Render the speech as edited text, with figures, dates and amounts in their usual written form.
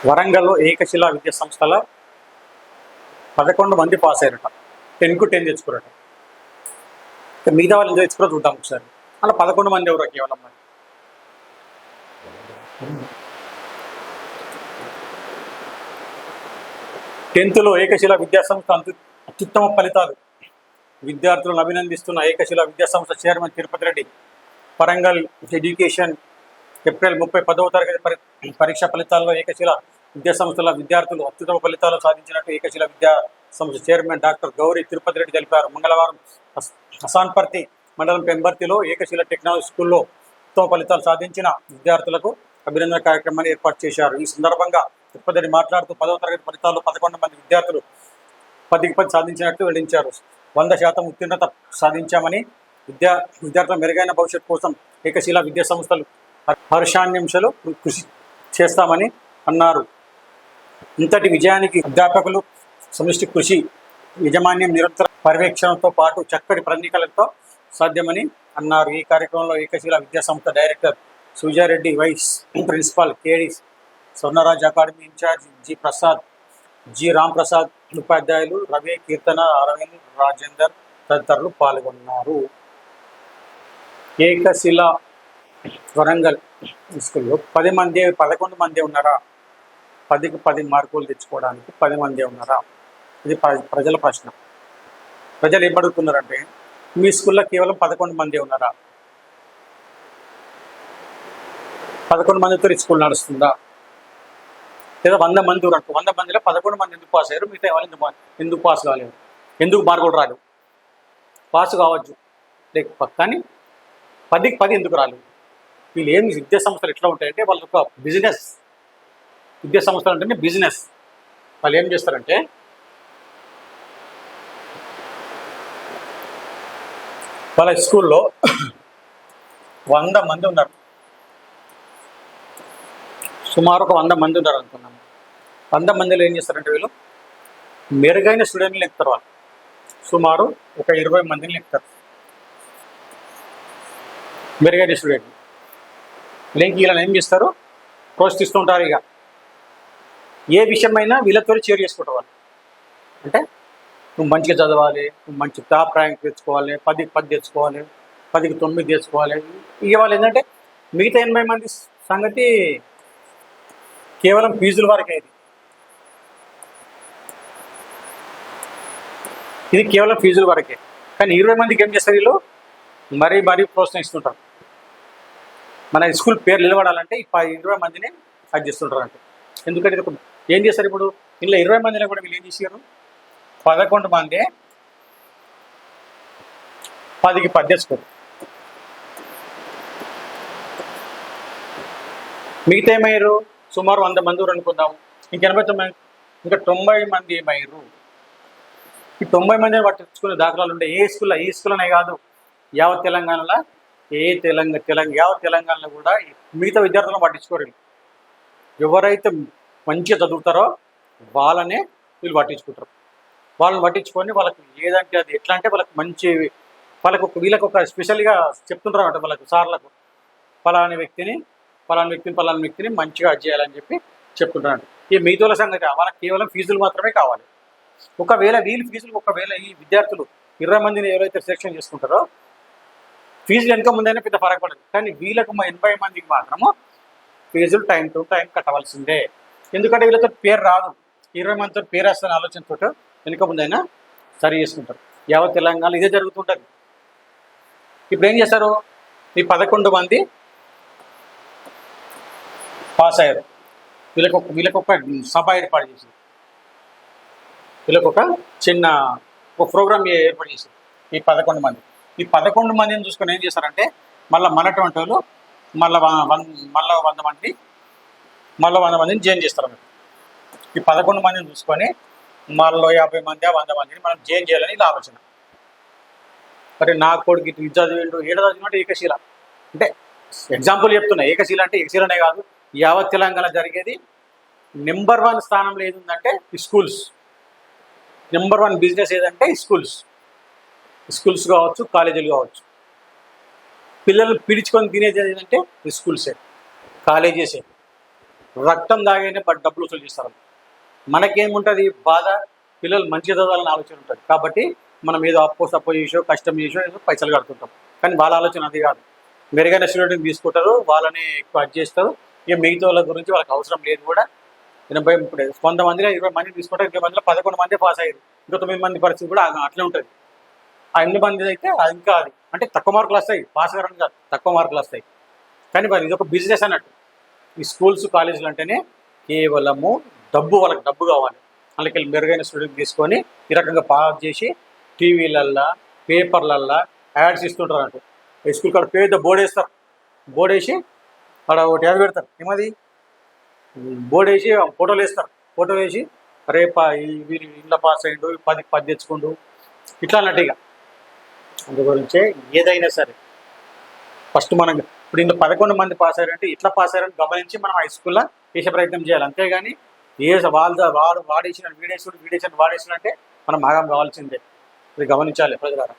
వరంగల్లో ఏకశిలా విద్యా సంస్థల 11 మంది పాస్ అయ్యారట. 10కు 10 తెచ్చుకున్నారట. మిగతా వాళ్ళు ఎంత తెచ్చుకున్నారో చూద్దాం ఒకసారి. అలా 11 మంది ఎవరో కేవలం మరి. 10th ఏకశిలా విద్యాసంస్థ అత్యుత్తమ ఫలితాలు. విద్యార్థులను అభినందిస్తున్న ఏకశిలా విద్యాసంస్థ chairman Tirupati Reddy. Warangal education April 30 10వ తరగతి పరీక్ష ఫలితాల్లో ఏకశిలా విద్యాసంస్థల విద్యార్థులు అత్యుత్తమ ఫలితాలు సాధించినట్టు ఏకశిలా విద్యా సంస్థ చైర్మన్ డాక్టర్ గౌరీ తిరుపతి రెడ్డి తెలిపారు. మంగళవారం హసాన్పర్తి మండలం పెంబర్తిలో ఏకశిలా టెక్నాలజీ స్కూల్లో ఉత్తమ ఫలితాలు సాధించిన విద్యార్థులకు అభినందన కార్యక్రమాన్ని ఏర్పాటు చేశారు. ఈ సందర్భంగా తిరుపతి రెడ్డి మాట్లాడుతూ 10వ తరగతి ఫలితాల్లో 11 మంది విద్యార్థులు 10కి 10 సాధించినట్లు వెల్లడించారు. 100% ఉత్తీర్ణత సాధించామని విద్యార్థుల మెరుగైన భవిష్యత్తు కోసం ఏకశిలా విద్యా సంస్థలు హర్షాన్యంశలు కృషి చేస్తామని అన్నారు. ఇంతటి విజయానికి అధ్యాపకులు సమిష్టి కృషి, యాజమాన్యం నిరంతర పర్యవేక్షణతో పాటు చక్కటి ప్రణాళికలతో సాధ్యమని అన్నారు. ఈ కార్యక్రమంలో ఏకశిలా విద్యా సంస్థ director సుజారెడ్డి, vice principal K D Swarnaraj, academy incharge G Prasad, G Ramprasad, ఉపాధ్యాయులు రవి, కీర్తన, అరవింద్, రాజేందర్ తదితరులు పాల్గొన్నారు. ఏకశిలా వరంగల్ స్కూల్లో 11 మంది ఉన్నారా? 10కి 10 మార్కులు తెచ్చుకోవడానికి 10 మంది ఉన్నారా? ఇది ప్రజల ప్రశ్న. ప్రజలు ఏం అడుగుతున్నారంటే, మీ స్కూల్లో కేవలం 11 మంది ఉన్నారా? 11 మందితో స్కూల్ నడుస్తుందా? లేదా 100 మంది ఉన్నారు, 100 మందిలో 11 మంది ఎందుకు పాస్ అయ్యారు? మిగతా వాళ్ళు ఎందుకు పాస్ కాలేదు? ఎందుకు మార్కులు రాలేదు? పాస్ కావచ్చు లేకపోతే, కానీ 10కి 10 ఎందుకు రాలేదు? వీళ్ళు ఏం విద్యా సంస్థలు ఎట్లా ఉంటాయంటే, వాళ్ళ ఒక బిజినెస్. విద్యా సంస్థలు అంటేనే బిజినెస్. వాళ్ళు ఏం చేస్తారంటే, వాళ్ళ స్కూల్లో 100 మంది ఉన్నారు, సుమారు ఒక 100 మంది ఉన్నారు అనుకున్నాము. 100 మందిలో ఏం చేస్తారంటే, వీళ్ళు మెరుగైన స్టూడెంట్లు ఎక్కుతారు. వాళ్ళు సుమారు ఒక 20 మందిని ఎక్కుతారు మెరుగైన స్టూడెంట్లు. వీళ్ళని ఏం చేస్తారు, ప్రోత్సహిస్తుంటారు. ఇక ఏ విషయమైనా వీళ్ళతో షేర్ చేసుకుంటారు వాళ్ళు. అంటే నువ్వు మంచిగా చదవాలి, నువ్వు మంచి టాప్ ర్యాంక్ తెచ్చుకోవాలి, 10కి 10 తెచ్చుకోవాలి, 10కి 9 తెచ్చుకోవాలి. ఇక వాళ్ళు ఏంటంటే, మిగతా 80 మంది సంగతి కేవలం ఫీజుల వరకే. ఇది కేవలం ఫీజుల వరకే. కానీ 20 మందికి ఏం చేస్తారు వీళ్ళు, మరీ ప్రోత్సహిస్తుంటారు. మన స్కూల్ పేరు నిలబడాలంటే 20 మందిని అది చేస్తుంటారు. అంటే ఎందుకంటే ఏం చేస్తారు, ఇప్పుడు ఇలా 20 మందిలో కూడా వీళ్ళు ఏం చేశారు, 11 మంది 10కి 10 తెచ్చుకోరు. మిగతా ఏమయ్యారు, సుమారు 100 మంది అనుకుందాము, ఇంక 89, ఇంకా 90 మంది ఏమయ్యారు. ఈ 90 మందిని పట్టించుకునే దాఖలాలు ఉండే. ఈ స్కూల్ అనే కాదు, యావత్ తెలంగాణలో యావత్ తెలంగాణలో కూడా మిగతా విద్యార్థులను పట్టించుకోరు. ఎవరైతే మంచిగా చదువుతారో వాళ్ళనే వీళ్ళు పట్టించుకుంటారు. వాళ్ళని పట్టించుకొని వాళ్ళకి ఏదంటే అది ఎట్లా అంటే, వాళ్ళకి మంచి వీళ్ళకి ఒక స్పెషల్గా చెప్తుంటారు అంటే, వాళ్ళకి సార్లకు పలానా వ్యక్తిని మంచిగా అది చేయాలని చెప్పి చెప్తుంటారు. ఈ మిగతా సంగతి వాళ్ళకి కేవలం ఫీజులు మాత్రమే కావాలి. ఒకవేళ ఈ విద్యార్థులు 20 మందిని ఎవరైతే సెలెక్షన్ చేసుకుంటారో, ఫీజులు వెనక ముందైనా పెద్ద ఫరక పడదు. కానీ వీళ్ళకు 80 మందికి మాత్రము ఫీజులు టైం టు టైం కట్టవలసిందే. ఎందుకంటే వీళ్ళతో పేరు రాదు. 20 మందితో పేరు వస్తున్న ఆలోచనతో వెనుక ముందైనా సరి చేసుకుంటారు. యావత్ తెలంగాణలో ఇదే జరుగుతుంటుంది. ఇప్పుడు ఏం చేస్తారు, ఈ 11 మంది పాస్ అయ్యారు. వీళ్ళకొక సభ ఏర్పాటు చేసింది. వీళ్ళకొక చిన్న ప్రోగ్రామ్ ఏర్పాటు చేసింది. ఈ 11 మంది 11 మందిని చూసుకొని ఏం చేస్తారంటే, మళ్ళీ మనటువంటి వాళ్ళు మళ్ళీ 100 మందిని జాయిన్ చేస్తారు. ఈ 11 మందిని చూసుకొని మళ్ళీ 50 మంది 100 మందిని మనం జాయిన్ చేయాలని ఇలా ఆలోచన. మరి నా కొడుకు ఇటు చదివిండు, చదివినట్టు ఏకశిల అంటే ఎగ్జాంపుల్ చెప్తున్నా. ఏకశిల అంటే ఏకశిలనే కాదు, యావత్ తెలంగాణ జరిగేది. నెంబర్ 1 స్థానంలో ఏది ఉందంటే స్కూల్స్. నెంబర్ 1 బిజినెస్ ఏదంటే స్కూల్స్ కావచ్చు, కాలేజీలు కావచ్చు. పిల్లలు పిలుచుకొని తినేది ఏదంటే స్కూల్సే, కాలేజెసే. రక్తం దాగానే బట్ డబ్బులు వసూలు చేస్తారు. మనకేముంటుంది బాధ, పిల్లలు మంచిగా చదవాలని ఆలోచన ఉంటుంది. కాబట్టి మనం ఏదో సప్పో చేసో కష్టం చేసో ఏదో పైసలు కడుతుంటాం. కానీ వాళ్ళ ఆలోచన అది కాదు. మెరుగైన స్టూడెంట్ని తీసుకుంటారు, వాళ్ళని ఎక్కువ అది చేస్తారు. ఇక మిగతా వాళ్ళ గురించి వాళ్ళకి అవసరం లేదు కూడా. 80 ఇప్పుడు 100 మందిలో 20 మంది తీసుకుంటారు, 20 మందిలో 11 మంది పాస్ అయ్యారు. ఇంకా 9 మంది పరిస్థితి కూడా అట్లే ఉంటుంది. ఆ 8 మంది అయితే అది ఇంకా అది అంటే తక్కువ మార్కులు వస్తాయి, పాస్ గారని కాదు, తక్కువ మార్కులు వస్తాయి. కానీ మరి ఇది ఒక బిజినెస్ అన్నట్టు. ఈ స్కూల్స్ కాలేజీలు అంటేనే కేవలము డబ్బు, వాళ్ళకి డబ్బు కావాలి. అందుకే మెరుగైన స్టూడెంట్ తీసుకొని ఈ రకంగా పాస్ చేసి టీవీలల్లా పేపర్లల్లా యాడ్స్ ఇస్తుంటారు అన్నట్టు. స్కూల్ కాడ పెద్ద బోర్డు వేస్తారు, బోర్డు వేసి అక్కడ ఒకటి యాడ్ పెడతారు. ఏమది బోర్డు వేసి ఫోటోలు వేస్తారు, ఫోటో వేసి రేపా వీరి ఇంట్లో పాస్ అయ్యిండు 10కి 10 తెచ్చుకుండు ఇట్లా అన్నట్టు. ఇక అందు గురించే ఏదైనా సరే ఫస్ట్ మనం ఇప్పుడు ఇంట్లో 11 మంది పాస్ అయ్యారంటే ఇట్లా పాస్ అయ్యారని గమనించి మనం హై స్కూల్లో చేసే ప్రయత్నం చేయాలి. అంతేగాని వాడేసిన వీడేసిన అంటే మనం భాగం కావాల్సిందే. ఇది గమనించాలి ప్రజలారా.